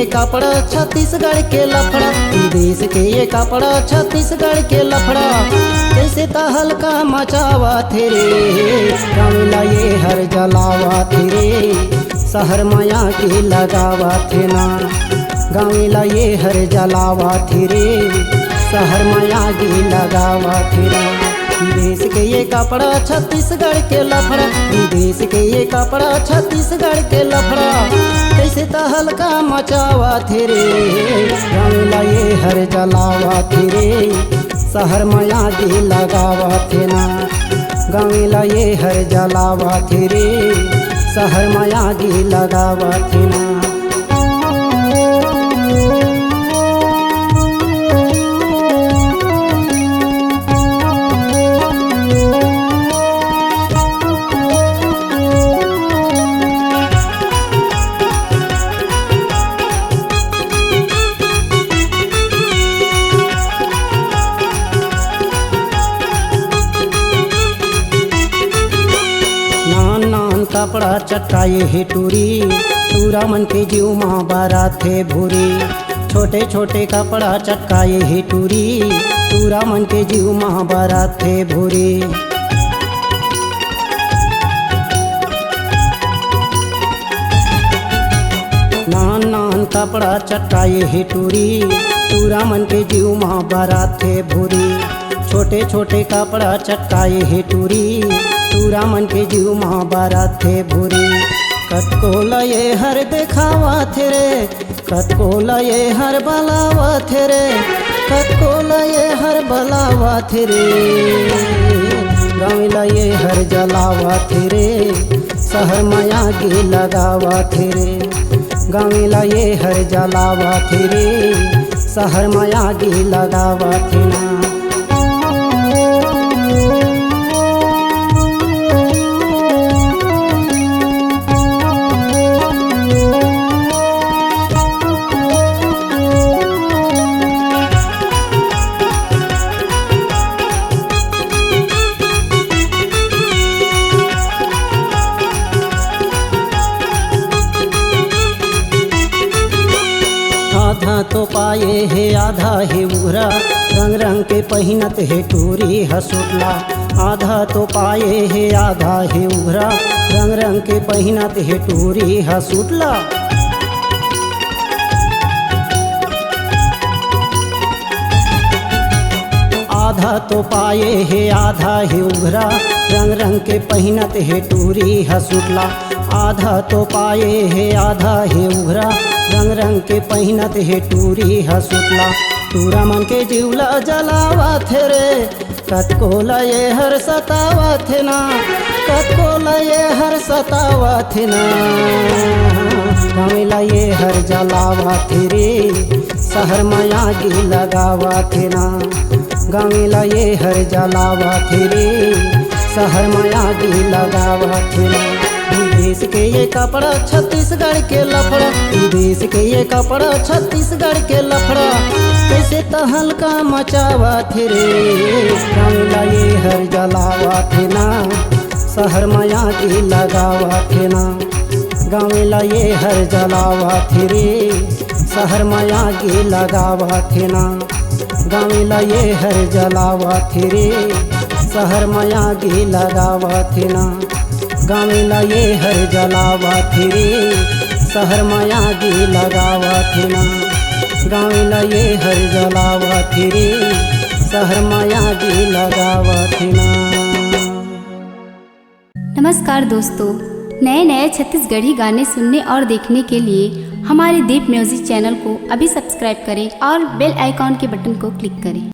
ये कपड़ा छत्तीसगढ़ के लफड़ा, विदेश के ये कपड़ा छत्तीसगढ़ के लफड़ा। कैसे तहलका मचावा थे रे, गाँवला ये हर जलावा थे रे, शहर माया की लगावा थे ना। गाँवला ये हर जलावा थे रे, शहर माया की लगावा थे ना। विदेश के ये कपड़ा छत्तीसगढ़ के लफड़ा, विदेश के ये कपड़ा छत्तीसगढ़ के लफड़ा। कैसे तहलका मचावा थे रे, गाँवला ये हर जलावा थे रे, शहर माया की लगावा थे ना। गाँवला ये हर जलावा थे रे, शहर माया की लगावा थे ना। कपड़ा चटकाए हे टूरी, टूरा मन के जीव माँ बारा थे भूरी। छोटे छोटे कपड़ा चटकाए हे टूरी, टूरा मन के जीव माँ बारा थे भूरी। नान नान कपड़ा चटकाए हे टूरी, टूरा मन के जीव माँ बारा थे भूरी। छोटे छोटे कपड़ा चटकाए हे टूरी, टूरा मन के जीव माँ बारा थे भूरी। कतको लये हर देखावा थे रे, कतको लये हर बलावा थे रे, कतको लये हर बलावा थे रे। गाँवला ये हर जलावा थे रे, शहर माया की लगावा थे रे। गाँवला ये हर जलावा थे रे, शहर माया की लगावा थे ना। आधा तो पाए है आधा है उघरा, रंग रंग के पहिनत है टूरी हसुटला। आधा तो पाए है आधा है उघरा, रंग रंग के पहिनत है टूरी हसुटला। आधा तो पाए है आधा है उघरा, रंग रंग के पहिनत है टूरी हसुटला। आधा तो पाए है आधा है उघरा, रंग रंग के पहिनत है टूरी हसुटला। टूरा मन के जीवला जलावा थे रे, कतको लये हर सतावा थे ना, कतको लये हर सतावा थे ना। गाँवला ये हर जलावा थे रे, शहर माया की लगावा थे ना। गाँवला ये हर जलावा थे रे, शहर माया की लगावा थे ना। विदेश के ये कपड़ा छत्तीसगढ़ के लफड़ा, विदेश के ये कपड़ा छत्तीसगढ़ के लफड़ा। कैसे तहलका मचावा थे रे, गाँवला ये हर जलावा थे ना, शहर माया की लगावा थे ना। गाँवला ये हर जलावा थे रे, शहर माया की लगावा थे ना। गाँवला ये हर जलावा थे रे, शहर माया की लगावा थे ना। गाँवला ये हर जलावा थे रे, शहर माया की लगावा थे ना। गाँवला ये हर जलावा थे रे, शहर माया की लगावा थे ना। नमस्कार दोस्तों, नए नए छत्तीसगढ़ी गाने सुनने और देखने के लिए हमारे दीप म्यूजिक चैनल को अभी सब्सक्राइब करें और बेल आइकॉन के बटन को क्लिक करें।